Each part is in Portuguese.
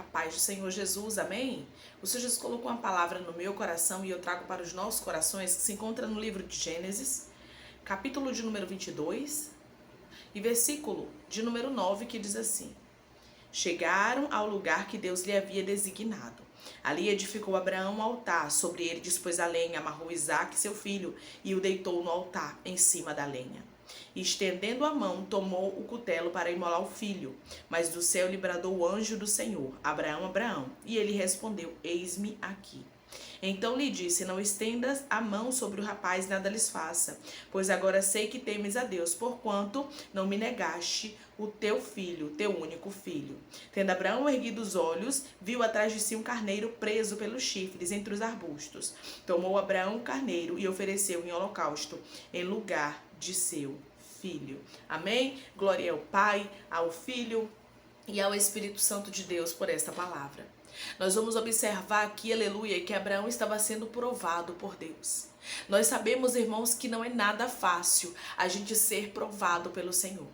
Paz do Senhor Jesus, amém? O Senhor Jesus colocou uma palavra no meu coração e eu trago para os nossos corações, que se encontra no livro de Gênesis, capítulo de número 22 e versículo de número 9, que diz assim: Chegaram ao lugar que Deus lhe havia designado. Ali edificou Abraão um altar, sobre ele dispôs a lenha, amarrou Isaque, seu filho, e o deitou no altar, em cima da lenha. E estendendo a mão, tomou o cutelo para imolar o filho. Mas do céu lhe bradou o anjo do Senhor: Abraão, Abraão. E ele respondeu: Eis-me aqui. Então lhe disse: Não estendas a mão sobre o rapaz, nada lhes faça, pois agora sei que temes a Deus, porquanto não me negaste o teu filho, teu único filho. Tendo Abraão erguido os olhos, viu atrás de si um carneiro preso pelos chifres entre os arbustos. Tomou Abraão o carneiro e ofereceu em holocausto, em lugar de seu filho. Amém? Glória ao Pai, ao Filho e ao Espírito Santo de Deus por esta palavra. Nós vamos observar aqui, aleluia, que Abraão estava sendo provado por Deus. Nós sabemos, irmãos, que não é nada fácil a gente ser provado pelo Senhor.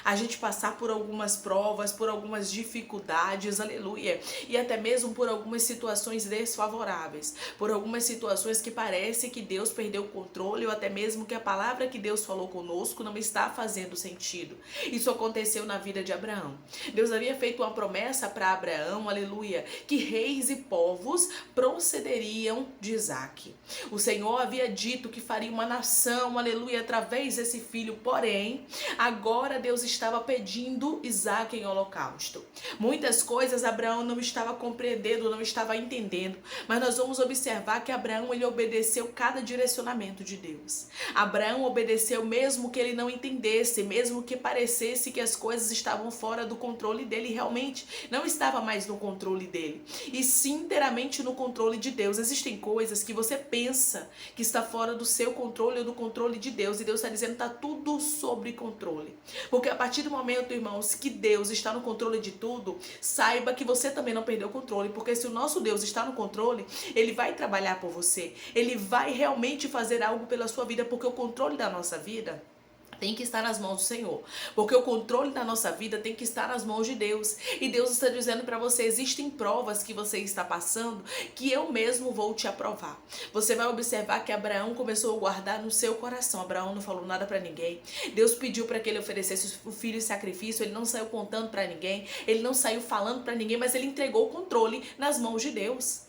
A gente passar por algumas provas, por algumas dificuldades, aleluia, e até mesmo por algumas situações desfavoráveis, por algumas situações que parece que Deus perdeu o controle, ou até mesmo que a palavra que Deus falou conosco não está fazendo sentido. Isso aconteceu na vida de Abraão. Deus havia feito uma promessa para Abraão, aleluia, que reis e povos procederiam de Isaque. O Senhor havia dito que faria uma nação, aleluia, através desse filho, porém, agora Deus estava pedindo Isaque em holocausto. Muitas coisas Abraão não estava compreendendo, não estava entendendo, mas nós vamos observar que Abraão, ele obedeceu cada direcionamento de Deus. Abraão obedeceu mesmo que ele não entendesse, mesmo que parecesse que as coisas estavam fora do controle dele, realmente não estava mais no controle dele, e sim inteiramente no controle de Deus. Existem coisas que você pensa que está fora do seu controle ou do controle de Deus, e Deus está dizendo que está tudo sob controle. Porque a partir do momento, irmãos, que Deus está no controle de tudo, saiba que você também não perdeu o controle, porque se o nosso Deus está no controle, Ele vai trabalhar por você, Ele vai realmente fazer algo pela sua vida, porque o controle da nossa vida tem que estar nas mãos do Senhor, porque o controle da nossa vida tem que estar nas mãos de Deus. E Deus está dizendo para você: existem provas que você está passando que eu mesmo vou te aprovar. Você vai observar que Abraão começou a guardar no seu coração. Abraão não falou nada para ninguém. Deus pediu para que ele oferecesse o filho em sacrifício. Ele não saiu contando para ninguém, ele não saiu falando para ninguém, mas ele entregou o controle nas mãos de Deus.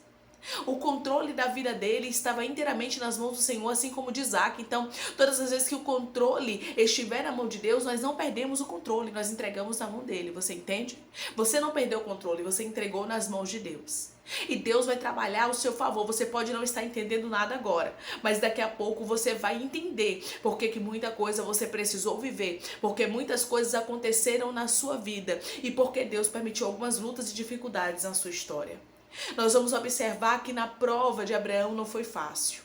O controle da vida dele estava inteiramente nas mãos do Senhor, assim como de Isaque. Então, todas as vezes que o controle estiver na mão de Deus, nós não perdemos o controle, nós entregamos na mão dele. Você entende? Você não perdeu o controle, você entregou nas mãos de Deus. E Deus vai trabalhar ao seu favor. Você pode não estar entendendo nada agora, mas daqui a pouco você vai entender porque que muita coisa você precisou viver, porque muitas coisas aconteceram na sua vida e porque Deus permitiu algumas lutas e dificuldades na sua história. Nós vamos observar que na prova de Abraão não foi fácil.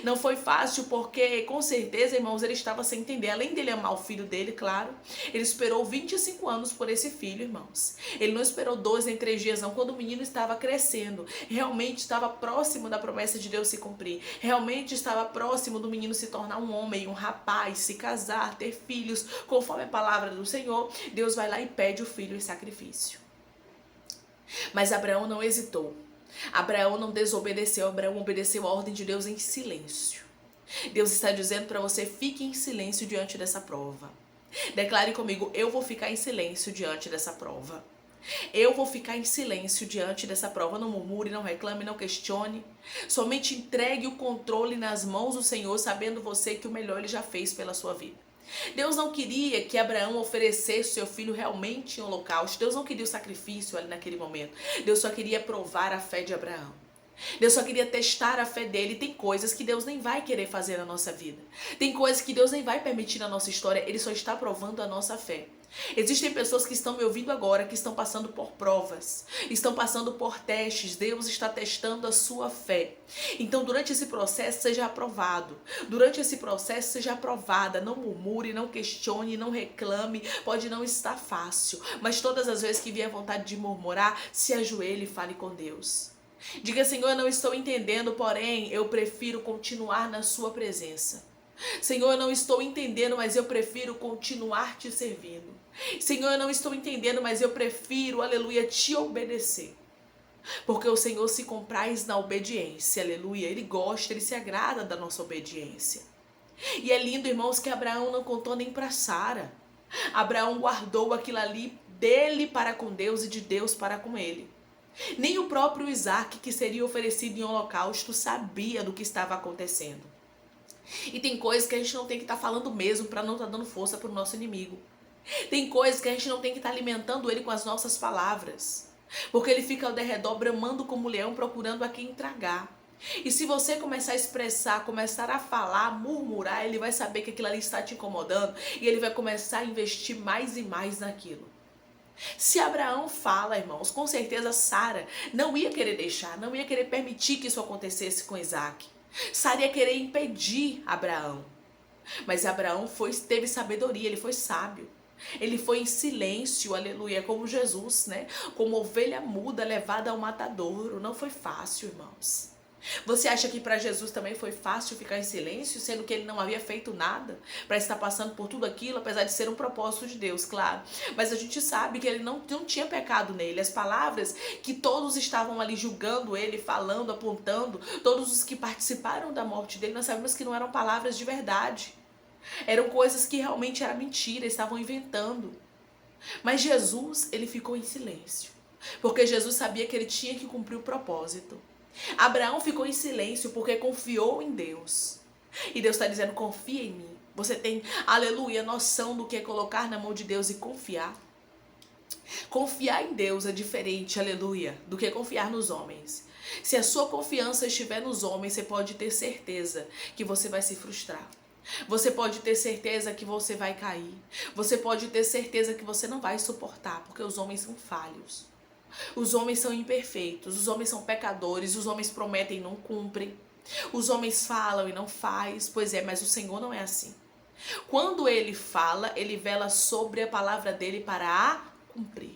Não foi fácil porque, com certeza, irmãos, ele estava sem entender. Além dele amar o filho dele, claro, ele esperou 25 anos por esse filho, irmãos. Ele não esperou 2 nem 3 dias, não. Quando o menino estava crescendo, realmente estava próximo da promessa de Deus se cumprir. Realmente estava próximo do menino se tornar um homem, um rapaz, se casar, ter filhos. Conforme a palavra do Senhor, Deus vai lá e pede o filho em sacrifício. Mas Abraão não hesitou. Abraão não desobedeceu. Abraão obedeceu a ordem de Deus em silêncio. Deus está dizendo para você: fique em silêncio diante dessa prova. Declare comigo: eu vou ficar em silêncio diante dessa prova. Eu vou ficar em silêncio diante dessa prova. Não murmure, não reclame, não questione. Somente entregue o controle nas mãos do Senhor, sabendo você que o melhor Ele já fez pela sua vida. Deus não queria que Abraão oferecesse seu filho realmente em holocausto. Deus não queria o sacrifício ali naquele momento. Deus só queria provar a fé de Abraão. Deus só queria testar a fé dele. Tem coisas que Deus nem vai querer fazer na nossa vida. Tem coisas que Deus nem vai permitir na nossa história. Ele só está provando a nossa fé. Existem pessoas que estão me ouvindo agora, que estão passando por provas, estão passando por testes. Deus está testando a sua fé. Então, durante esse processo, seja aprovado. Durante esse processo, seja aprovada. Não murmure, não questione, não reclame. Pode não estar fácil, mas todas as vezes que vier vontade de murmurar, se ajoelhe e fale com Deus. Diga: Senhor, eu não estou entendendo, porém, eu prefiro continuar na sua presença. Senhor, eu não estou entendendo, mas eu prefiro continuar te servindo. Senhor, eu não estou entendendo, mas eu prefiro, aleluia, te obedecer. Porque o Senhor se compraz na obediência, aleluia. Ele gosta, ele se agrada da nossa obediência. E é lindo, irmãos, que Abraão não contou nem para Sara. Abraão guardou aquilo ali dele para com Deus e de Deus para com ele. Nem o próprio Isaac, que seria oferecido em holocausto, sabia do que estava acontecendo. E tem coisas que a gente não tem que estar falando mesmo para não estar dando força para o nosso inimigo. Tem coisas que a gente não tem que estar alimentando ele com as nossas palavras. Porque ele fica ao derredor bramando como leão, procurando a quem tragar. E se você começar a expressar, começar a falar, murmurar, ele vai saber que aquilo ali está te incomodando e ele vai começar a investir mais e mais naquilo. Se Abraão fala, irmãos, com certeza Sara não ia querer deixar, não ia querer permitir que isso acontecesse com Isaac. Sara ia querer impedir Abraão. Mas Abraão teve sabedoria, ele foi sábio. Ele foi em silêncio, aleluia, como Jesus, né? Como ovelha muda levada ao matadouro. Não foi fácil, irmãos. Você acha que para Jesus também foi fácil ficar em silêncio, sendo que ele não havia feito nada para estar passando por tudo aquilo, apesar de ser um propósito de Deus, claro. Mas a gente sabe que ele não tinha pecado nele. As palavras que todos estavam ali julgando ele, falando, apontando, todos os que participaram da morte dele, nós sabemos que não eram palavras de verdade. Eram coisas que realmente era mentira, estavam inventando. Mas Jesus, ele ficou em silêncio, porque Jesus sabia que ele tinha que cumprir o propósito. Abraão ficou em silêncio porque confiou em Deus. E Deus está dizendo, confia em mim. Você tem, aleluia, noção do que é colocar na mão de Deus e confiar. Confiar em Deus é diferente, aleluia, do que confiar nos homens. Se a sua confiança estiver nos homens, você pode ter certeza que você vai se frustrar. Você pode ter certeza que você vai cair. Você pode ter certeza que você não vai suportar, porque os homens são falhos. Os homens são imperfeitos, os homens são pecadores, os homens prometem e não cumprem. Os homens falam e não faz. Pois é, mas o Senhor não é assim. Quando ele fala, ele vela sobre a palavra dele para a cumprir.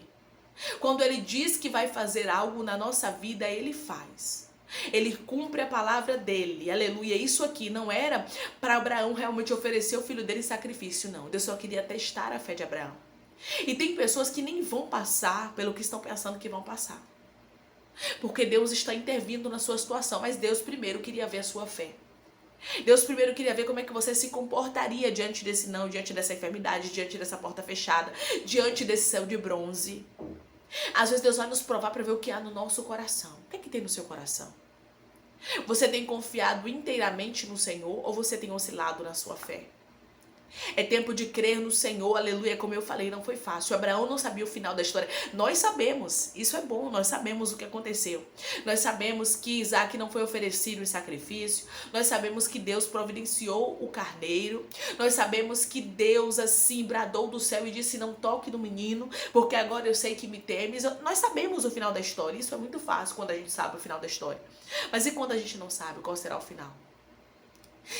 Quando ele diz que vai fazer algo na nossa vida, ele faz. Ele cumpre a palavra dele, aleluia. Isso aqui não era para Abraão realmente oferecer o filho dele em sacrifício, não. Deus só queria testar a fé de Abraão. E tem pessoas que nem vão passar pelo que estão pensando que vão passar, porque Deus está intervindo na sua situação. Mas Deus primeiro queria ver a sua fé. Deus primeiro queria ver como é que você se comportaria diante desse não, diante dessa enfermidade, diante dessa porta fechada, diante desse céu de bronze. Às vezes Deus vai nos provar para ver o que há no nosso coração. O que tem no seu coração? Você tem confiado inteiramente no Senhor ou você tem oscilado na sua fé? É tempo de crer no Senhor, aleluia. Como eu falei, não foi fácil. Abraão não sabia o final da história. Nós sabemos, isso é bom, nós sabemos o que aconteceu. Nós sabemos que Isaac não foi oferecido em sacrifício. Nós sabemos que Deus providenciou o carneiro. Nós sabemos que Deus assim bradou do céu e disse, não toque no menino, porque agora eu sei que me temes. Nós sabemos o final da história. Isso é muito fácil quando a gente sabe o final da história. Mas e quando a gente não sabe qual será o final?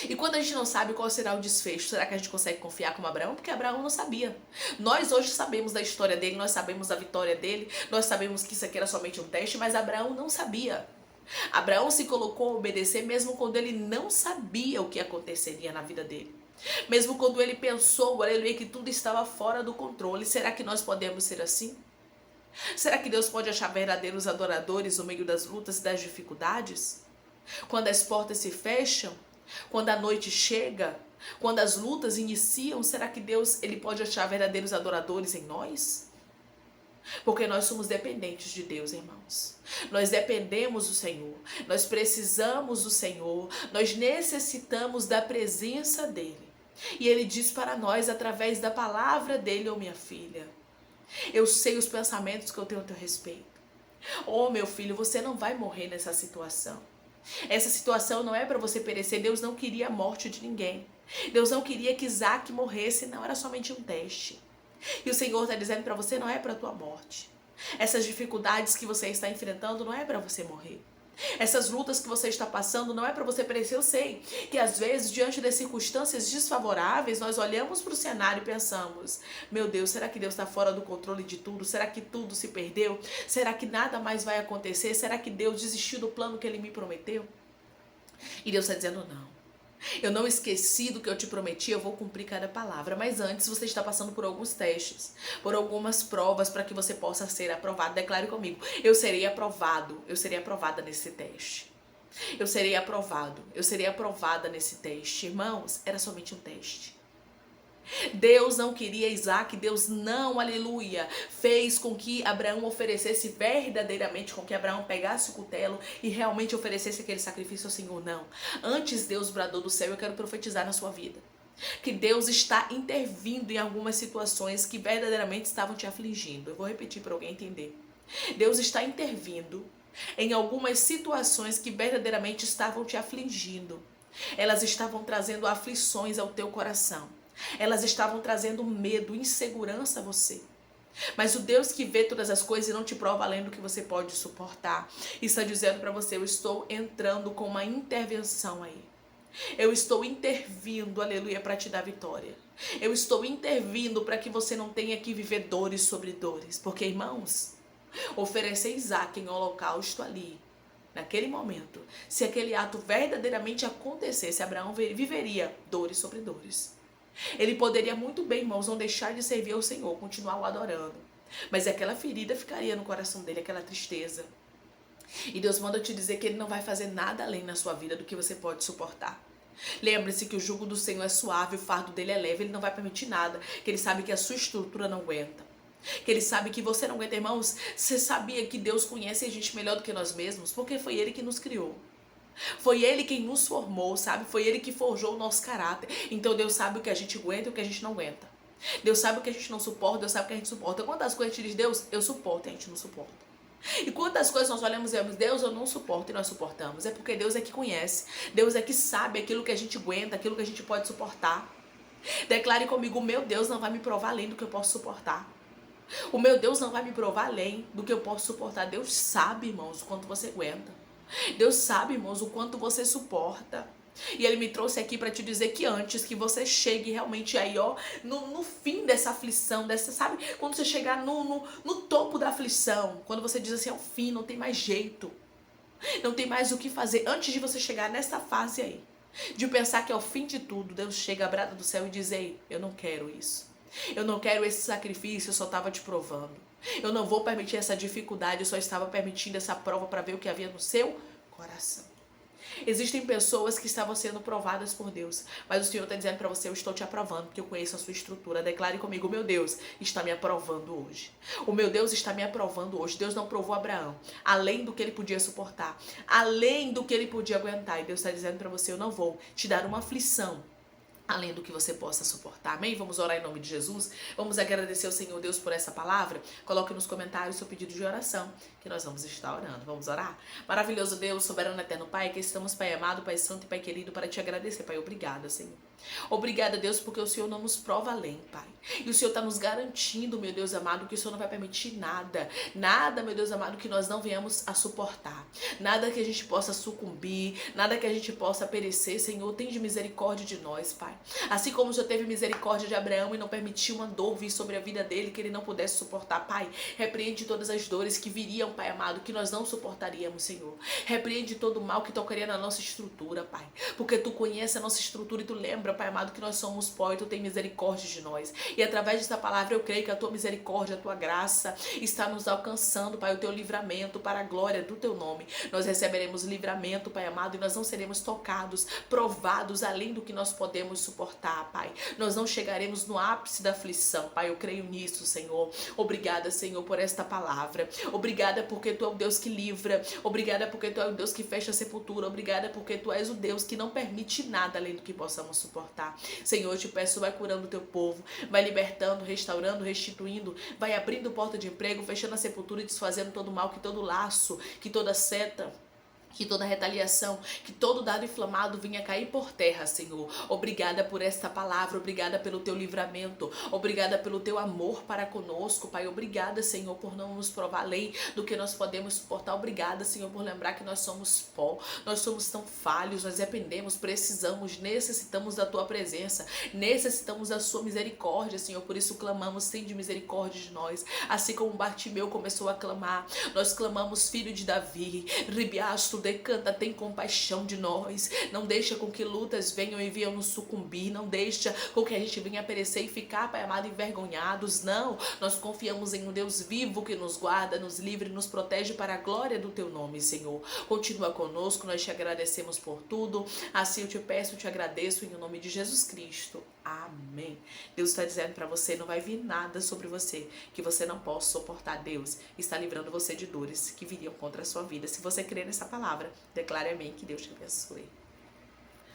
E quando a gente não sabe qual será o desfecho, será que a gente consegue confiar como Abraão? Porque Abraão não sabia. Nós hoje sabemos da história dele, nós sabemos da vitória dele, nós sabemos que isso aqui era somente um teste, mas Abraão não sabia. Abraão se colocou a obedecer mesmo quando ele não sabia o que aconteceria na vida dele. Mesmo quando ele pensou, aleluia, que tudo estava fora do controle. Será que nós podemos ser assim? Será que Deus pode achar verdadeiros adoradores no meio das lutas e das dificuldades? Quando as portas se fecham? Quando a noite chega, quando as lutas iniciam, será que Deus ele pode achar verdadeiros adoradores em nós? Porque nós somos dependentes de Deus, irmãos. Nós dependemos do Senhor, nós precisamos do Senhor, nós necessitamos da presença dEle. E Ele diz para nós através da palavra dEle, minha filha, eu sei os pensamentos que eu tenho a teu respeito. Meu filho, você não vai morrer nessa situação. Essa situação não é para você perecer. Deus não queria a morte de ninguém. Deus não queria que Isaac morresse, não, era somente um teste. E o Senhor está dizendo para você, não é para a tua morte. Essas dificuldades que você está enfrentando não é para você morrer. Essas lutas que você está passando não é para você perecer. Eu sei que às vezes, diante das circunstâncias desfavoráveis, nós olhamos para o cenário e pensamos, meu Deus, será que Deus está fora do controle de tudo? Será que tudo se perdeu? Será que nada mais vai acontecer? Será que Deus desistiu do plano que Ele me prometeu? E Deus está dizendo não. Eu não esqueci do que eu te prometi, eu vou cumprir cada palavra. Mas antes você está passando por alguns testes, por algumas provas para que você possa ser aprovado. Declare comigo, eu serei aprovado, eu serei aprovada nesse teste. Eu serei aprovado, eu serei aprovada nesse teste. Irmãos, era somente um teste. Deus não queria Isaac, Deus não, aleluia, fez com que Abraão oferecesse verdadeiramente, com que Abraão pegasse o cutelo e realmente oferecesse aquele sacrifício ao Senhor, não. Antes Deus bradou do céu, eu quero profetizar na sua vida, que Deus está intervindo em algumas situações que verdadeiramente estavam te afligindo. Eu vou repetir para alguém entender. Deus está intervindo em algumas situações que verdadeiramente estavam te afligindo. Elas estavam trazendo aflições ao teu coração. Elas estavam trazendo medo, insegurança a você. Mas o Deus que vê todas as coisas e não te prova além do que você pode suportar, está dizendo para você, eu estou entrando com uma intervenção aí. Eu estou intervindo, aleluia, para te dar vitória. Eu estou intervindo para que você não tenha que viver dores sobre dores. Porque, irmãos, oferecer Isaac em holocausto ali, naquele momento, se aquele ato verdadeiramente acontecesse, Abraão viveria dores sobre dores. Ele poderia muito bem, irmãos, não deixar de servir ao Senhor, continuar o adorando. Mas aquela ferida ficaria no coração dele, aquela tristeza. E Deus manda te dizer que Ele não vai fazer nada além na sua vida do que você pode suportar. Lembre-se que o jugo do Senhor é suave, o fardo dele é leve, Ele não vai permitir nada, que Ele sabe que a sua estrutura não aguenta. Que Ele sabe que você não aguenta, irmãos. Você sabia que Deus conhece a gente melhor do que nós mesmos? Porque foi Ele que nos criou. Foi Ele quem nos formou, sabe? Foi Ele que forjou o nosso caráter. Então Deus sabe o que a gente aguenta e o que a gente não aguenta. Deus sabe o que a gente não suporta, Deus sabe o que a gente suporta. Quantas coisas a gente diz, Deus, eu suporto, e a gente não suporta. E quantas coisas nós olhamos e dizemos, Deus, eu não suporto, e nós suportamos. É porque Deus é que conhece. Deus é que sabe aquilo que a gente aguenta, aquilo que a gente pode suportar. Declare comigo, o meu Deus não vai me provar além do que eu posso suportar. O meu Deus não vai me provar além do que eu posso suportar. Deus sabe, irmãos, o quanto você aguenta. Deus sabe, irmãos, o quanto você suporta. E Ele me trouxe aqui para te dizer que antes que você chegue realmente aí, ó, no fim dessa aflição, sabe? Quando você chegar no topo da aflição, quando você diz assim, é o fim, não tem mais jeito, não tem mais o que fazer. Antes de você chegar nessa fase aí, de pensar que é o fim de tudo, Deus chega, brada do céu e diz, ei, eu não quero isso. Eu não quero esse sacrifício, eu só estava te provando. Eu não vou permitir essa dificuldade, eu só estava permitindo essa prova para ver o que havia no seu coração. Existem pessoas que estavam sendo provadas por Deus, mas o Senhor está dizendo para você, eu estou te aprovando, porque eu conheço a sua estrutura. Declare comigo, o meu Deus está me aprovando hoje. O meu Deus está me aprovando hoje. Deus não provou Abraão, além do que ele podia suportar, além do que ele podia aguentar. E Deus está dizendo para você, eu não vou te dar uma aflição além do que você possa suportar. Amém? Vamos orar em nome de Jesus. Vamos agradecer ao Senhor Deus por essa palavra. Coloque nos comentários seu pedido de oração, que nós vamos estar orando. Vamos orar? Maravilhoso Deus, soberano eterno Pai, que estamos, Pai amado, Pai santo e Pai querido, para te agradecer, Pai. Obrigada, Senhor. Obrigada, Deus, porque o Senhor não nos prova além, Pai. E o Senhor está nos garantindo, meu Deus amado, que o Senhor não vai permitir nada. Nada, meu Deus amado, que nós não venhamos a suportar. Nada que a gente possa sucumbir. Nada que a gente possa perecer. Senhor, tem de misericórdia de nós, Pai. Assim como o Senhor teve misericórdia de Abraão e não permitiu uma dor vir sobre a vida dele que ele não pudesse suportar, Pai. Repreende todas as dores que viriam, Pai amado, que nós não suportaríamos, Senhor. Repreende todo o mal que tocaria na nossa estrutura, Pai. Porque Tu conheces a nossa estrutura e Tu lembra, Pai amado, que nós somos pó e Tu tem misericórdia de nós. E através dessa palavra eu creio que a Tua misericórdia, a Tua graça está nos alcançando, Pai, o Teu livramento para a glória do Teu nome. Nós receberemos livramento, Pai amado, e nós não seremos tocados, provados além do que nós podemos suportar, Pai. Nós não chegaremos no ápice da aflição, Pai. Eu creio nisso, Senhor. Obrigada, Senhor, por esta palavra. Obrigada porque Tu é o Deus que livra. Obrigada porque Tu é o Deus que fecha a sepultura. Obrigada porque Tu és o Deus que não permite nada além do que possamos suportar. Senhor, eu te peço, vai curando o Teu povo, vai libertando, restaurando, restituindo, vai abrindo porta de emprego, fechando a sepultura e desfazendo todo o mal, que todo laço, que toda seta, que toda retaliação, que todo dado inflamado venha cair por terra, Senhor. Obrigada por esta palavra, obrigada pelo Teu livramento, obrigada pelo Teu amor para conosco, Pai. Obrigada, Senhor, por não nos provar além do que nós podemos suportar. Obrigada, Senhor, por lembrar que nós somos pó, nós somos tão falhos, nós dependemos, precisamos, necessitamos da Tua presença, necessitamos da Sua misericórdia, Senhor. Por isso clamamos, tem de misericórdia de nós. Assim como Bartimeu começou a clamar, nós clamamos, Filho de Davi, Ribiasto, decanta, tem compaixão de nós. Não deixa com que lutas venham e venham nos sucumbir. Não deixa com que a gente venha perecer e ficar, Pai amado, envergonhados. Não, nós confiamos em um Deus vivo que nos guarda, nos livra e nos protege para a glória do Teu nome, Senhor. Continua conosco, nós te agradecemos por tudo. Assim eu te peço, eu te agradeço em nome de Jesus Cristo. Amém. Deus está dizendo para você, não vai vir nada sobre você que você não possa suportar. Deus está livrando você de dores que viriam contra a sua vida. Se você crer nessa palavra, declare amém, que Deus te abençoe.